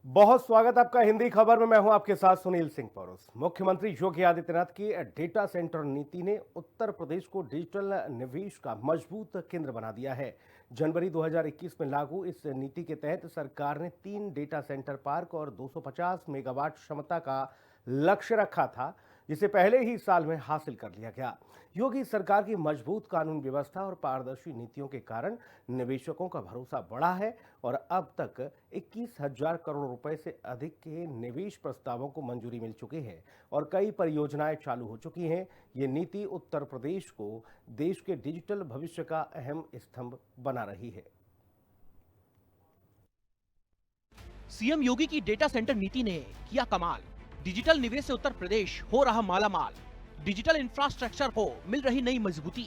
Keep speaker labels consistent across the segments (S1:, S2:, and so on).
S1: बहुत स्वागत आपका हिंदी खबर में। मैं हूं आपके साथ सुनील सिंह पौरुष। मुख्यमंत्री योगी आदित्यनाथ की डेटा सेंटर नीति ने उत्तर प्रदेश को डिजिटल निवेश का मजबूत केंद्र बना दिया है। जनवरी 2021 में लागू इस नीति के तहत सरकार ने 3 डेटा सेंटर पार्क और 250 मेगावाट क्षमता का लक्ष्य रखा था, जिसे पहले ही साल में हासिल कर लिया गया। योगी सरकार की मजबूत कानून व्यवस्था और पारदर्शी नीतियों के कारण निवेशकों का भरोसा बढ़ा है और अब तक 21,000 करोड़ रुपए से अधिक के निवेश प्रस्तावों को मंजूरी मिल चुकी है और कई परियोजनाएं चालू हो चुकी हैं। ये नीति उत्तर प्रदेश को देश के डिजिटल भविष्य का अहम स्तंभ बना रही है।
S2: सीएम योगी की डेटा सेंटर नीति ने किया कमाल। डिजिटल निवेश से उत्तर प्रदेश हो रहा मालामाल। डिजिटल इंफ्रास्ट्रक्चर को मिल रही नई मजबूती।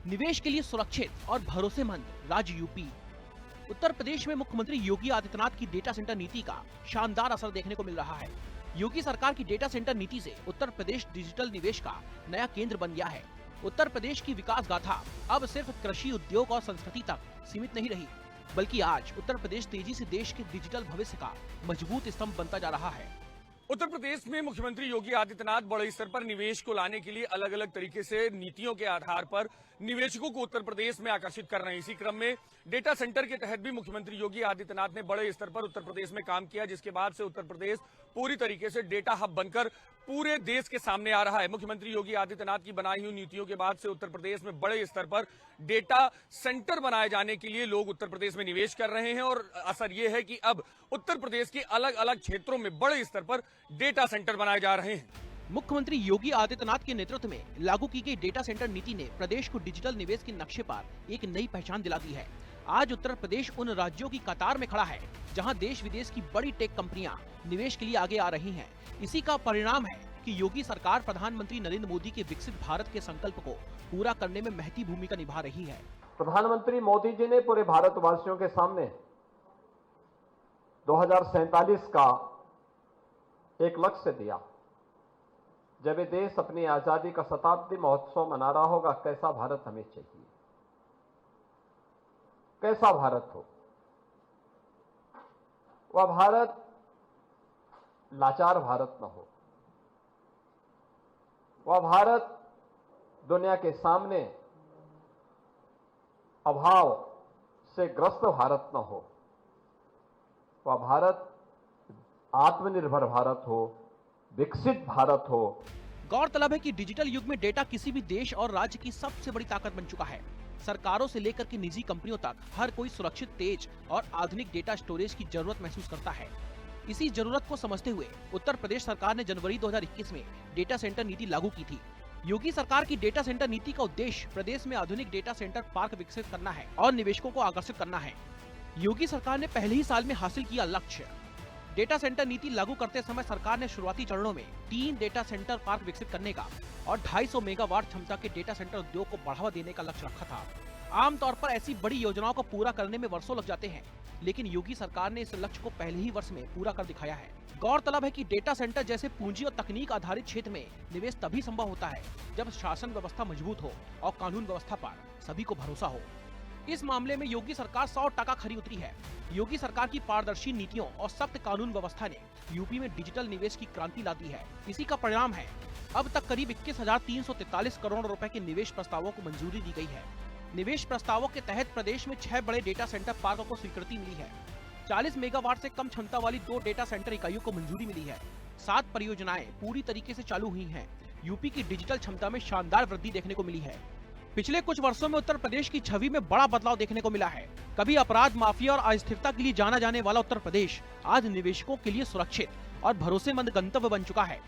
S2: निवेश के लिए सुरक्षित और भरोसेमंद राज्य यूपी। उत्तर प्रदेश में मुख्यमंत्री योगी आदित्यनाथ की डेटा सेंटर नीति का शानदार असर देखने को मिल रहा है। योगी सरकार की डेटा सेंटर नीति से उत्तर प्रदेश डिजिटल निवेश का नया केंद्र बन गया है। उत्तर प्रदेश की विकास गाथा अब सिर्फ कृषि, उद्योग और संस्कृति तक सीमित नहीं रही, बल्कि आज उत्तर प्रदेश तेजी से देश के डिजिटल भविष्य का मजबूत स्तंभ बनता जा रहा है।
S3: उत्तर प्रदेश में मुख्यमंत्री योगी आदित्यनाथ बड़े स्तर पर निवेश को लाने के लिए अलग अलग तरीके से नीतियों के आधार पर निवेशकों को उत्तर प्रदेश में आकर्षित कर रहे हैं। इसी क्रम में डेटा सेंटर के तहत भी मुख्यमंत्री योगी आदित्यनाथ ने बड़े स्तर पर उत्तर प्रदेश में काम किया, जिसके बाद से उत्तर प्रदेश पूरी तरीके से डेटा हब बनकर पूरे देश के सामने आ रहा है। मुख्यमंत्री योगी आदित्यनाथ की बनाई हुई नीतियों के बाद से उत्तर प्रदेश में बड़े स्तर पर डेटा सेंटर बनाए जाने के लिए लोग उत्तर प्रदेश में निवेश कर रहे हैं और असर यह है कि अब उत्तर प्रदेश के अलग अलग क्षेत्रों में बड़े स्तर पर डेटा सेंटर बनाए जा रहे हैं।
S2: मुख्यमंत्री योगी आदित्यनाथ के नेतृत्व में लागू की गई डेटा सेंटर नीति ने प्रदेश को डिजिटल निवेश के नक्शे पर एक नई पहचान दिला दी है। आज उत्तर प्रदेश उन राज्यों की कतार में खड़ा है जहां देश विदेश की बड़ी टेक कंपनियां निवेश के लिए आगे आ रही हैं। इसी का परिणाम है कि योगी सरकार प्रधानमंत्री नरेंद्र मोदी के विकसित भारत के संकल्प को पूरा करने में महती भूमिका निभा रही है।
S4: प्रधानमंत्री मोदी जी ने पूरे भारतवासियों के सामने 2047 का एक लक्ष्य दिया। जब ये देश अपनी आजादी का शताब्दी महोत्सव मना रहा होगा, कैसा भारत हमें चाहिए, कैसा भारत हो। वह भारत लाचार भारत न हो, वह भारत दुनिया के सामने अभाव से ग्रस्त भारत न हो, वह भारत आत्मनिर्भर भारत हो, विकसित भारत हो।
S2: गौरतलब है कि डिजिटल युग में डेटा किसी भी देश और राज्य की सबसे बड़ी ताकत बन चुका है। सरकारों से लेकर के निजी कंपनियों तक हर कोई सुरक्षित, तेज और आधुनिक डेटा स्टोरेज की जरूरत महसूस करता है। इसी जरूरत को समझते हुए उत्तर प्रदेश सरकार ने जनवरी 2021 में डेटा सेंटर नीति लागू की थी। योगी सरकार की डेटा सेंटर नीति का उद्देश्य प्रदेश में आधुनिक डेटा सेंटर पार्क विकसित करना है और निवेशकों को आकर्षित करना है। योगी सरकार ने पहले ही साल में हासिल किया लक्ष्य। डेटा सेंटर नीति लागू करते समय सरकार ने शुरुआती चरणों में 3 डेटा सेंटर पार्क विकसित करने का और 250 मेगावाट क्षमता के डेटा सेंटर उद्योग को बढ़ावा देने का लक्ष्य रखा था। आमतौर पर ऐसी बड़ी योजनाओं को पूरा करने में वर्षों लग जाते हैं, लेकिन योगी सरकार ने इस लक्ष्य को पहले ही वर्ष में पूरा कर दिखाया है। गौरतलब है कि डेटा सेंटर जैसे पूंजी और तकनीक आधारित क्षेत्र में निवेश तभी संभव होता है जब शासन व्यवस्था मजबूत हो और कानून व्यवस्था पर सभी को भरोसा हो। इस मामले में योगी सरकार 100% खरी उतरी है। योगी सरकार की पारदर्शी नीतियों और सख्त कानून व्यवस्था ने यूपी में डिजिटल निवेश की क्रांति ला दी है। इसी का परिणाम है अब तक करीब 21,343 करोड़ रुपए के निवेश प्रस्तावों को मंजूरी दी गई है। निवेश प्रस्तावों के तहत प्रदेश में 6 बड़े डेटा सेंटर पार्कों को स्वीकृति मिली है। 40 मेगावाट से कम क्षमता वाली 2 डेटा सेंटर इकाइयों को मंजूरी मिली है। 7 परियोजनाएं पूरी तरीके से चालू हुई हैं। यूपी की डिजिटल क्षमता में शानदार वृद्धि देखने को मिली है। पिछले कुछ वर्षों में उत्तर प्रदेश की छवि में बड़ा बदलाव देखने को मिला है। कभी अपराध, माफिया और अस्थिरता के लिए जाना जाने वाला उत्तर प्रदेश आज निवेशकों के लिए सुरक्षित और भरोसेमंद गंतव्य बन चुका है।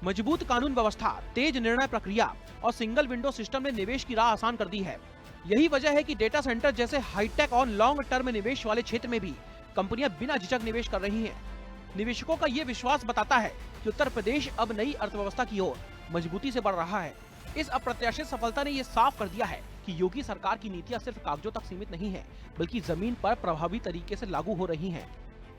S2: मजबूत कानून व्यवस्था, तेज निर्णय प्रक्रिया और सिंगल विंडो सिस्टम ने निवेश की राह आसान कर दी है। यही वजह है कि डेटा सेंटर जैसे हाईटेक और लॉन्ग टर्म निवेश वाले क्षेत्र में भी कंपनियां बिना झिझक निवेश कर रही हैं। निवेशकों का ये विश्वास बताता है कि उत्तर प्रदेश अब नई अर्थव्यवस्था की ओर मजबूती से बढ़ रहा है। इस अप्रत्याशित सफलता ने ये साफ कर दिया है कि योगी सरकार की नीतियां सिर्फ कागजों तक सीमित नहीं है, बल्कि जमीन पर प्रभावी तरीके से लागू हो रही हैं।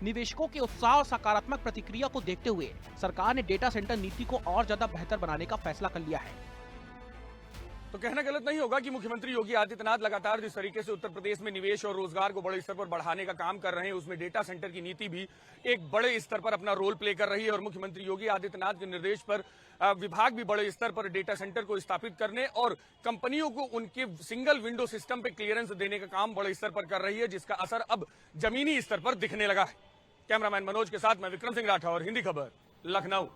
S2: निवेशकों के उत्साह और सकारात्मक प्रतिक्रिया को देखते हुए सरकार ने डेटा सेंटर नीति को और ज्यादा बेहतर बनाने का फैसला कर लिया है।
S3: तो कहना गलत नहीं होगा कि मुख्यमंत्री योगी आदित्यनाथ लगातार जिस तरीके से उत्तर प्रदेश में निवेश और रोजगार को बड़े स्तर पर बढ़ाने का काम कर रहे हैं, उसमें डेटा सेंटर की नीति भी एक बड़े स्तर पर अपना रोल प्ले कर रही है। और मुख्यमंत्री योगी आदित्यनाथ के निर्देश पर विभाग भी बड़े स्तर पर डेटा सेंटर को स्थापित करने और कंपनियों को उनके सिंगल विंडो सिस्टम पे क्लियरेंस देने का काम बड़े स्तर पर कर रही है, जिसका असर अब जमीनी स्तर पर दिखने लगा है। कैमरामैन मनोज के साथ मैं विक्रम सिंह राठौर, हिंदी खबर, लखनऊ।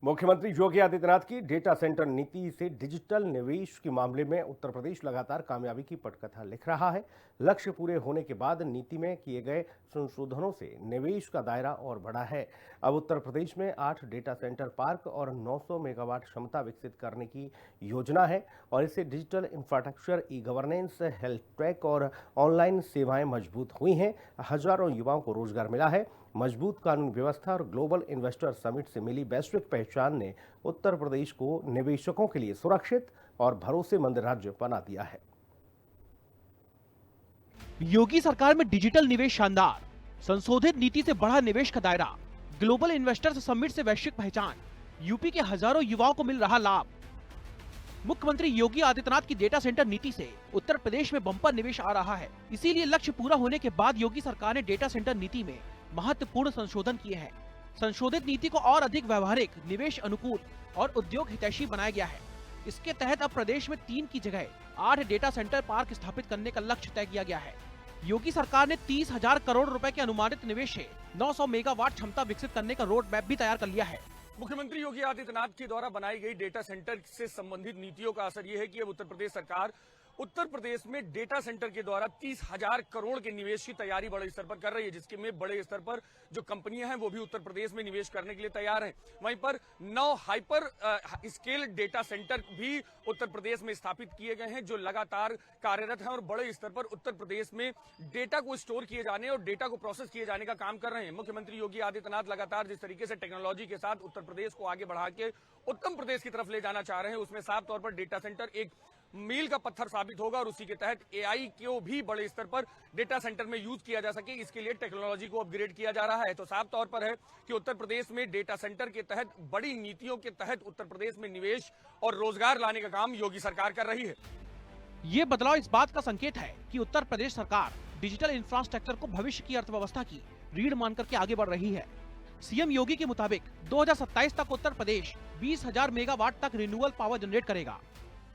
S1: मुख्यमंत्री योगी आदित्यनाथ की डेटा सेंटर नीति से डिजिटल निवेश के मामले में उत्तर प्रदेश लगातार कामयाबी की पटकथा लिख रहा है। लक्ष्य पूरे होने के बाद नीति में किए गए संशोधनों से निवेश का दायरा और बढ़ा है। अब उत्तर प्रदेश में 8 डेटा सेंटर पार्क और 900 मेगावाट क्षमता विकसित करने की योजना है और इससे digital infrastructure, e governance, health take और ऑनलाइन सेवाएं मजबूत हुई हैं। हजारों युवाओं को रोजगार मिला है। मजबूत कानून व्यवस्था और ग्लोबल इन्वेस्टर समिट से मिली वैश्विक पहचान ने उत्तर प्रदेश को निवेशकों के लिए सुरक्षित और भरोसेमंद राज्य बना दिया है।
S2: योगी सरकार में डिजिटल निवेश शानदार, संशोधित नीति से बढ़ा निवेश का दायरा, ग्लोबल इन्वेस्टर्स समिट से वैश्विक पहचान, यूपी के हजारों युवाओं को मिल रहा लाभ। मुख्यमंत्री योगी आदित्यनाथ की डेटा सेंटर नीति से उत्तर प्रदेश में बम्पर निवेश आ रहा है। इसीलिए लक्ष्य पूरा होने के बाद योगी सरकार ने डेटा सेंटर नीति में महत्वपूर्ण संशोधन किए हैं। संशोधित नीति को और अधिक व्यवहारिक, निवेश अनुकूल और उद्योग हितैषी बनाया गया है। इसके तहत अब प्रदेश में 3 की जगह 8 डेटा सेंटर पार्क स्थापित करने का लक्ष्य तय किया गया है। योगी सरकार ने 30,000 करोड़ रुपए के अनुमानित निवेश से 900 मेगावाट क्षमता विकसित करने का रोड मैप भी तैयार कर लिया है।
S3: मुख्यमंत्री योगी आदित्यनाथ के द्वारा बनाई गई डेटा सेंटर से संबंधित नीतियों का असर यह है कि अब उत्तर प्रदेश सरकार उत्तर प्रदेश में डेटा सेंटर के द्वारा 30,000 करोड़ के निवेश की तैयारी बड़े स्तर पर कर रही है, जिसके में बड़े स्तर पर जो कंपनियां हैं वो भी उत्तर प्रदेश में निवेश करने के लिए तैयार हैं। वहीं पर 9 हाइपर स्केल डेटा सेंटर भी उत्तर प्रदेश में स्थापित किए गए हैं, जो लगातार कार्यरत हैं और बड़े स्तर पर उत्तर प्रदेश में डेटा को स्टोर किए जाने और डेटा को प्रोसेस किए जाने का काम कर रहे हैं। मुख्यमंत्री योगी आदित्यनाथ लगातार जिस तरीके से टेक्नोलॉजी के साथ उत्तर प्रदेश को आगे बढ़ा के उत्तम प्रदेश की तरफ ले जाना चाह रहे हैं, उसमें साफ तौर पर डेटा सेंटर एक मील का पत्थर साबित होगा और उसी के तहत एआई को भी बड़े स्तर पर डेटा सेंटर में यूज किया जा सके, इसके लिए टेक्नोलॉजी को अपग्रेड किया जा रहा है। तो साफ तौर पर है कि उत्तर प्रदेश में डेटा सेंटर के तहत बड़ी नीतियों के तहत उत्तर प्रदेश में निवेश और रोजगार लाने का काम योगी सरकार कर रही है।
S2: ये बदलाव इस बात का संकेत है कि उत्तर प्रदेश सरकार डिजिटल इंफ्रास्ट्रक्चर को भविष्य की अर्थव्यवस्था की रीढ़ मानकर के आगे बढ़ रही है। सीएम योगी के मुताबिक 2027 तक उत्तर प्रदेश 20,000 मेगावाट तक रिन्यूएबल पावर जनरेट करेगा।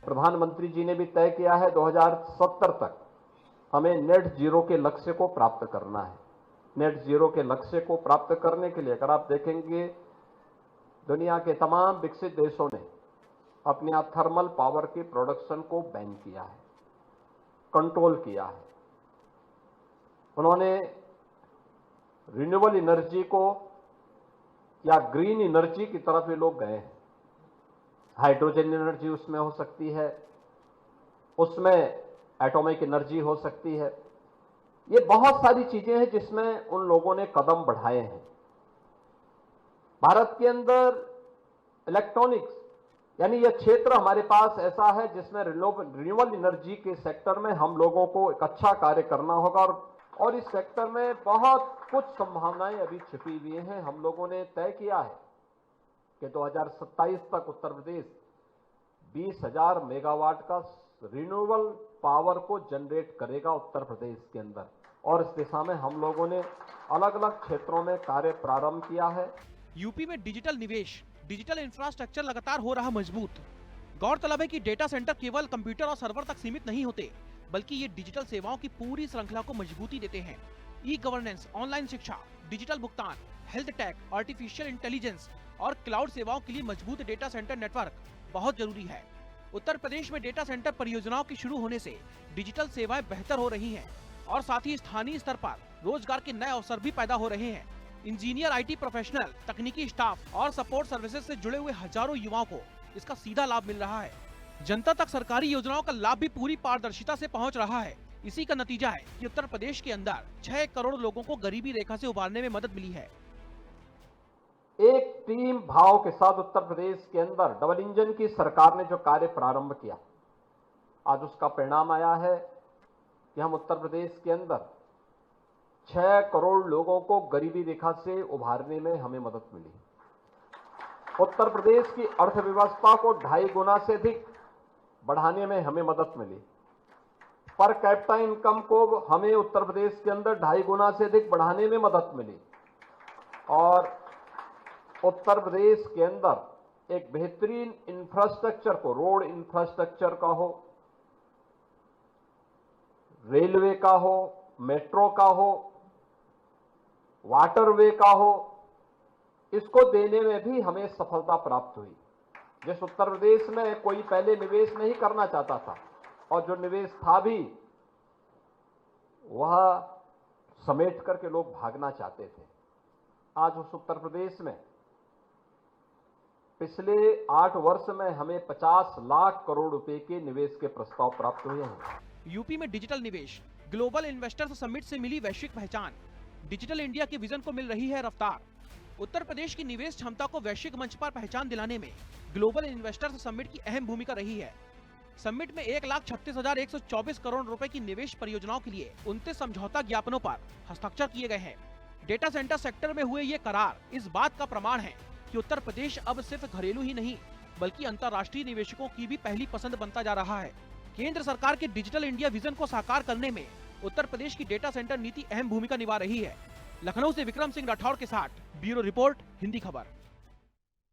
S4: प्रधानमंत्री जी ने भी तय किया है 2070 तक हमें नेट जीरो के लक्ष्य को प्राप्त करना है। नेट जीरो के लक्ष्य को प्राप्त करने के लिए अगर आप देखेंगे, दुनिया के तमाम विकसित देशों ने अपने यहाँ थर्मल पावर के प्रोडक्शन को बैन किया है, कंट्रोल किया है। उन्होंने रिन्यूएबल एनर्जी को या ग्रीन एनर्जी की तरफ ये लोग गए हैं। हाइड्रोजन एनर्जी उसमें हो सकती है, उसमें एटॉमिक एनर्जी हो सकती है। ये बहुत सारी चीजें हैं जिसमें उन लोगों ने कदम बढ़ाए हैं। भारत के अंदर इलेक्ट्रॉनिक्स यानी यह क्षेत्र हमारे पास ऐसा है जिसमें रिन्यूएबल एनर्जी के सेक्टर में हम लोगों को एक अच्छा कार्य करना होगा और इस सेक्टर में बहुत कुछ संभावनाएं अभी छिपी हुई हैं। हम लोगों ने तय किया है कि 2027 तक उत्तर प्रदेश 20,000 मेगावाट का रिन्यूएबल पावर को जनरेट करेगा उत्तर प्रदेश के अंदर, और इस दिशा में हम लोगों ने अलग अलग क्षेत्रों में कार्य प्रारंभ किया है।
S2: यूपी में डिजिटल निवेश, डिजिटल इंफ्रास्ट्रक्चर लगातार हो रहा मजबूत। गौरतलब है कि डेटा सेंटर केवल कंप्यूटर और सर्वर तक सीमित नहीं होते, बल्कि ये डिजिटल सेवाओं की पूरी श्रृंखला को मजबूती देते हैं। ई गवर्नेंस, ऑनलाइन शिक्षा, डिजिटल भुगतान, हेल्थ टेक, आर्टिफिशियल इंटेलिजेंस और क्लाउड सेवाओं के लिए मजबूत डेटा सेंटर नेटवर्क बहुत जरूरी है। उत्तर प्रदेश में डेटा सेंटर परियोजनाओं के शुरू होने से डिजिटल सेवाएं बेहतर हो रही हैं और साथ ही स्थानीय स्तर पर रोजगार के नए अवसर भी पैदा हो रहे हैं। इंजीनियर, आईटी प्रोफेशनल, तकनीकी स्टाफ और सपोर्ट सर्विसेज से जुड़े हुए हजारों युवाओं को इसका सीधा लाभ मिल रहा है। जनता तक सरकारी योजनाओं का लाभ भी पूरी पारदर्शिता से पहुंच रहा है। इसी का नतीजा है कि उत्तर प्रदेश के अंदर 6 करोड़ लोगों को गरीबी रेखा से उबारने में मदद मिली है।
S4: एक टीम भाव के साथ उत्तर प्रदेश के अंदर डबल इंजन की सरकार ने जो कार्य प्रारंभ किया, आज उसका परिणाम आया है कि हम उत्तर प्रदेश के अंदर 6 करोड़ लोगों को गरीबी रेखा से उभारने में हमें मदद मिली। उत्तर प्रदेश की अर्थव्यवस्था को 2.5 गुना से अधिक बढ़ाने में हमें मदद मिली। पर कैपिटा इनकम को हमें उत्तर प्रदेश के अंदर 2.5 गुना से अधिक बढ़ाने में मदद मिली और उत्तर प्रदेश के अंदर एक बेहतरीन इंफ्रास्ट्रक्चर को, रोड इंफ्रास्ट्रक्चर का हो, रेलवे का हो, मेट्रो का हो, वाटरवे का हो, इसको देने में भी हमें सफलता प्राप्त हुई। जिस उत्तर प्रदेश में कोई पहले निवेश नहीं करना चाहता था और जो निवेश था भी वह समेट करके लोग भागना चाहते थे, आज उस उत्तर प्रदेश में पिछले 8 वर्ष में हमें 50 लाख करोड़ रुपए के निवेश के प्रस्ताव प्राप्त हुए हैं।
S2: यूपी में डिजिटल निवेश, ग्लोबल इन्वेस्टर्स समिट से मिली वैश्विक पहचान, डिजिटल इंडिया के विजन को मिल रही है रफ्तार। उत्तर प्रदेश की निवेश क्षमता को वैश्विक मंच पर पहचान दिलाने में ग्लोबल इन्वेस्टर्स समिट की अहम भूमिका रही है। समिट में 1,36,124 करोड़ रुपए की निवेश परियोजनाओं के लिए 29 समझौता ज्ञापनों पर हस्ताक्षर किए गए हैं। डेटा सेंटर सेक्टर में हुए ये करार इस बात का प्रमाण है कि उत्तर प्रदेश अब सिर्फ घरेलू ही नहीं बल्कि अंतर्राष्ट्रीय निवेशकों की भी पहली पसंद बनता जा रहा है। केंद्र सरकार के डिजिटल इंडिया विजन को साकार करने में उत्तर प्रदेश की डेटा सेंटर नीति अहम भूमिका निभा रही है। लखनऊ से विक्रम सिंह राठौर के साथ ब्यूरो रिपोर्ट, हिंदी खबर।